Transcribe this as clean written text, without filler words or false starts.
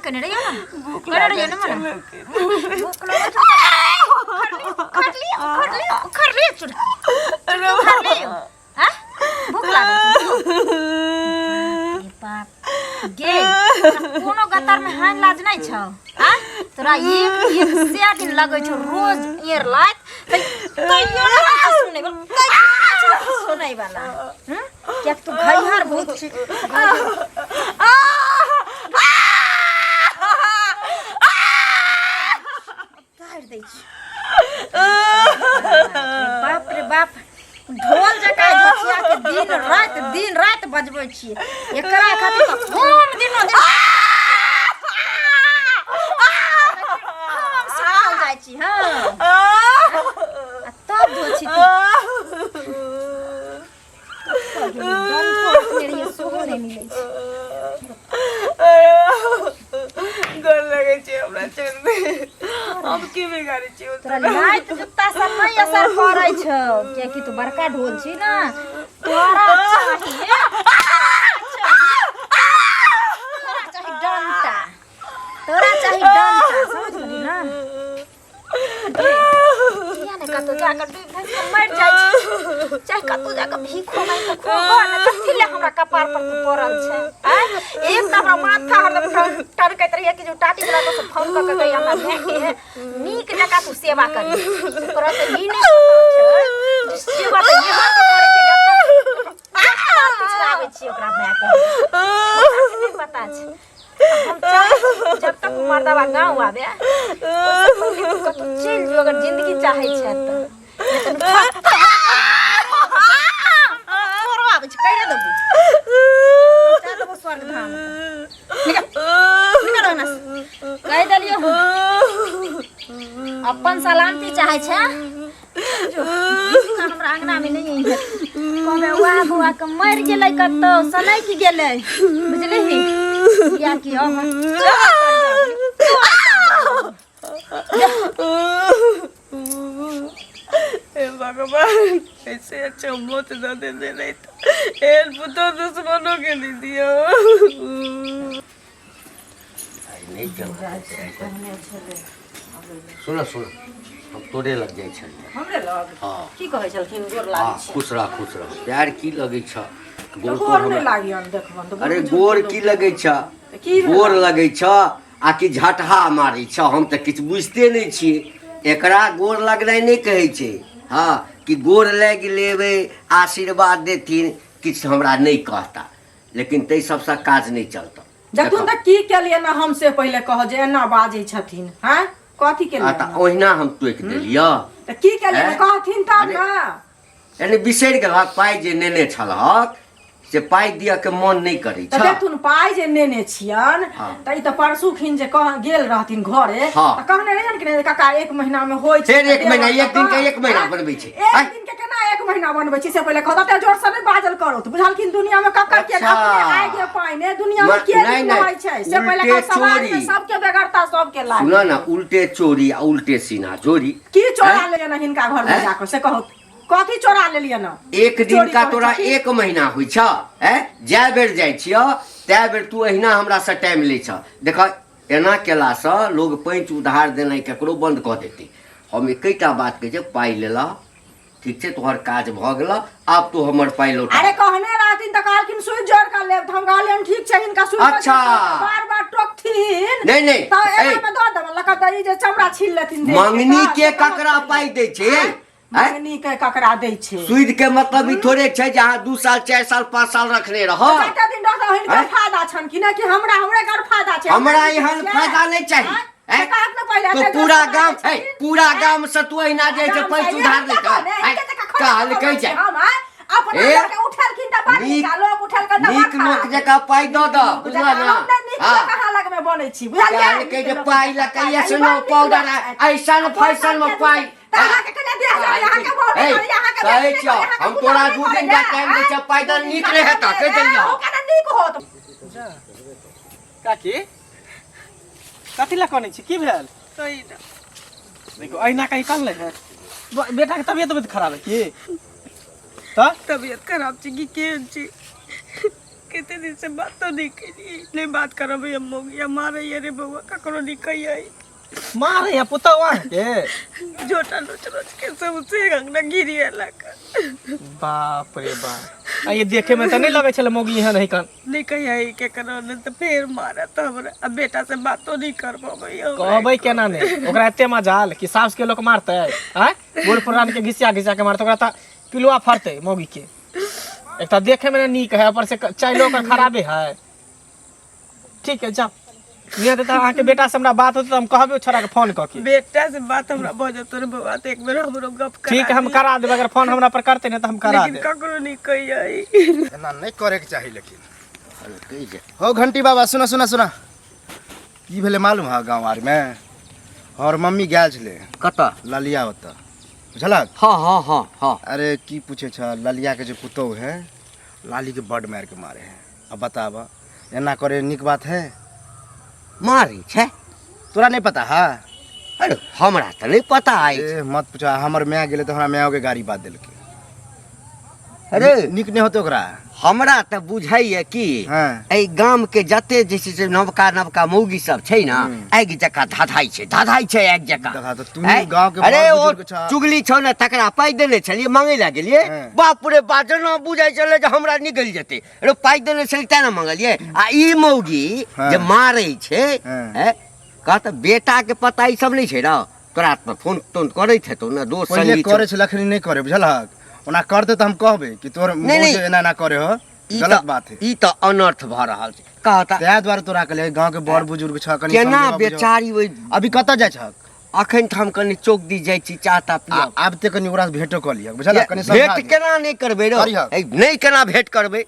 करने रही हो ना कर रही हो ना मना भूख लगा खा लिया चुड़ा खा लियो हां भूख लगा बाप गे कोनो गतर में हान लाज नहीं छ हां तोरा एक से दिन लगै छ रोज ईयर लात कहियो ना सुनै वाला क्या तू घइहार बहुत छी काट दै छी बाप रे बाप ढोल जका झचिया के दिन रात बजबै छी एकरा खातिर त फोन दिनो दिन हम सिखल जाइ छी हां तब झोछि तू गोर लगे छी हमरा चल हम की बिगाड़ी छी तोरा लाइट जुत्ता सब नहीं असर करै छ किया कि तू बड़का ढोल छी ना तोरा चाहिए डंटा तोरा चाहिए डंटा समझ गई ना किया ने कतो जाकर डूब धस मर जाय छी चाहे कतो जाकर भीखो नहीं तो खोगो न कथिले हमरा कपार पर तू पड़ल छै एक त हमरा माथा हरदम टरकैत रहिए कि जो टाटी वाला तो फोन क के कहि हमरा भेट के नीक जका तू सेवा करी तोरा त ई नहीं छै सेवा त ये हाथ करे छै जब तक पिछड़ावे छी ओकरा मैं के नहीं पता छै हम चाहे जब तक मर्दावा गांव आवे तू चल जो अगर जिंदगी चाहे छै त आवे छै कहिया देबू चाहे देबू स्वर्ग धाम निकल ना कह दलियो अपन सलामती चाहे छै जो हमरा अंगना में नहीं है कहबे वाह बुआ के मर गेलै कतो सनै की गेलै बुझलिही या कि हम हे भगवान ऐसे अच्छा मौत ना दे नहीं तो एल पुतो दुश्मनों के नहीं दियो नहीं चल सुनो हम तोरे लग जाय छ हमरे लग हां की कहै छलखिन गोर लागै छै खुश रह प्यार की लगै छ गोर नहीं लागियन देखबन तो अरे गोर की लगै छ गोर लगै छ आ कि झटहा मारै छ हम त किछ बुझते नहीं छी एकरा गोर लगनाइ नहीं कहै छै हां कि गोर लाग लेबै आशीर्वाद देथिन किछ हमरा नहीं कहता लेकिन तै सबसे काज नहीं चलता जखन तक की केलिए ना हमसे पहले कह जे एना बाजै छथिन हैं कथि केलिए त ओहिना हम टोक देलियै त की केलिए कहथिन तब ना यानी बिसरि गेलक पाइ जे नेने छलहक से पाइ दिया के मन नहीं करै छ देखथुन पाइ जे नेने छियन त ई त परसू खिन जे कह गेल रहथिन घरे त कहने रहियन कि काका 1 महीना में होय छै फेर 1 महीना 1 दिन के 1 महीना बनबै छै 1 दिन के केना 1 महीना बनबै छै से पहले कहता त जोर से नहीं बाजल करो त बुझलखिन दुनिया में कक्का के अपने आइ के पाइ ने दुनिया में के नहीं होय छै से पहले का समाज में सबके बेगरता सबके लाग सुना ना उल्टे चोरी आ उल्टे सीना चोरी की चोरा ले ना हिनका घर में जाकर से कहो कथी चोरा ले लिया ना 1 दिन का तोरा 1 महीना होई छ जा बेर जाय छियो तै बेर तू अहिना हमरा से टाइम ले छ देख एना केला से लोग पैंच उधार देनाइ केकरो बंद क देते हम एकैटा बात कहै छै पाइ लेला ठीक छै तोहर काज भ गेल अब तो हमर पाइ लौटा अरे कहने रहथिन त कहलखिन सुई जोड़ का ले हम कहलियन ठीक छै हिनका सुई अच्छा बार टोकथिन नहीं त एना में द देब लका दई जे चमड़ा छील लेथिन मंगनी के ककरा पाइ दै छै मंगनी के ककरा दै छै सुध के मतलब ई थोड़े छै जहां 2 साल 4 साल 5 साल रखने रह कते दिन रहत हिनका फायदा छन कि ना कि हमरा घर फायदा छै हमरा एहन फायदा नहीं चाहिए तो पूरा गांव से तू अहिना जे छै पैंच उधार ले कहल कहि जाय अपन के उठलखिन त बात लोग उठल के नीक लोक जका पाइ द बुझला ना हां कहां लग में बनै छी बुझलियै कहल के जे पाइ ल के एसनो पाउडर ऐसन फैशन में पाइ यहां के कने दे यहां के बोल यहां के कहै छ हम तोरा 2 दिन का टाइम दै छ पाइ द नीक रहे त कहि देलियो ओ कने नीक होत काकी कथी ला कनै छी की भेल कहि ना देखो अहिना कहीं कर ले है बेटा के तबियत खराब है की त तबियत खराब छी की केहन छी कितने दिन से बात तो नहीं करी नहीं बात करो भैया मोगी हमारे ये रे बउआ ककरो नहीं कही आई मारे यहाँ पुतवा के जोटा नोच नोच के सबसे गंगना गिरी लगा बाप रे बाप ये देखे में तो नहीं लगे चले मोगी यहाँ नहीं कर नहीं कही आई के करो ने तो फिर मारा तो हमरा अब बेटा से बात तो नहीं कर पाबे कहबै केना ने ओकरा एते मजाल कि सास के लोग मारते हैं गोल पुरान के घिसिया घिसिया के मारते ओकरा त पिलुआ फरते मोगी के एक तो देखे में नीक है ऊपर से चाइलो का खराबे है ठीक है जा ये तो आके बेटा से हमरा बात होते तो हम कहबे छोरा के फोन क के बेटा से बात हमरा बजे तोरे बउआ तो एक बेर हमरो गप कर ठीक है हम करा देब अगर फोन हमरा पर करते नहीं तो हम करा लेकिन देब ककरो नहीं कही आई एना नहीं करे के चाहिए लेकिन हो घंटी बाबा सुना सुना सुना की भेले मालूम है गांव आर में और मम्मी गेल छले कतऽ ललिया होता बुझलक हाँ हाँ हाँ हाँ अरे की पूछे छ ललिया के जो पुतौ है लाली के बड मार के मारे हैं अब बताब एना करे निक बात है मारी छे तोरा नहीं पता है अरे हमरा तो नहीं पता आई ए मत पूछा हमर मैं गेले तो हमरा मैं के गाड़ी बात देलके अरे निक नहीं होते ओकरा हमरा तो बुझाइए कि हाँ। एहि गाम के जते जैसे से नवका नवका मौगी सब छै ना एक जका धाधाई छै एक जका देखा तो तू हैं? गांव के अरे बड़ ओ बुजुर्ग छ चुगली छौ ना तकरा पाई देने छलिए मांगे ला गेलिए हाँ। बाप रे बाप जना बुझाइ छले जे हमरा निकल जेते अरे पाई देने छलिए ता ना मांगलिए आ ई मौगी हाँ। जे मारै छै हाँ। हैं कहत बेटा के पता ई सब नहीं छै ना तोरा पर फोन तोन करैत हेतौ ना दोस्त पहले संगी करे छल अखनी नहीं करे बुझलक ओना करते तो हम कहबे कि तोर नहीं, नहीं। एना ना करे हो गलत बात है ई तो अनर्थ भ रहल छै कहता तै द्वारा तोरा कहले गांव के बड़ बुजुर्ग छ कनी केना समझाबा बुझाबा। बेचारी ओइ अभी कत जाय छक अखन तो हम कनी चौक दी जाइ छी चाहता पिया आब ते कनी ओकरा से भेटो क लिया बुझलक कनी समझा भेंट केना नहीं करबे रो करिहक। नहीं केना भेंट करबे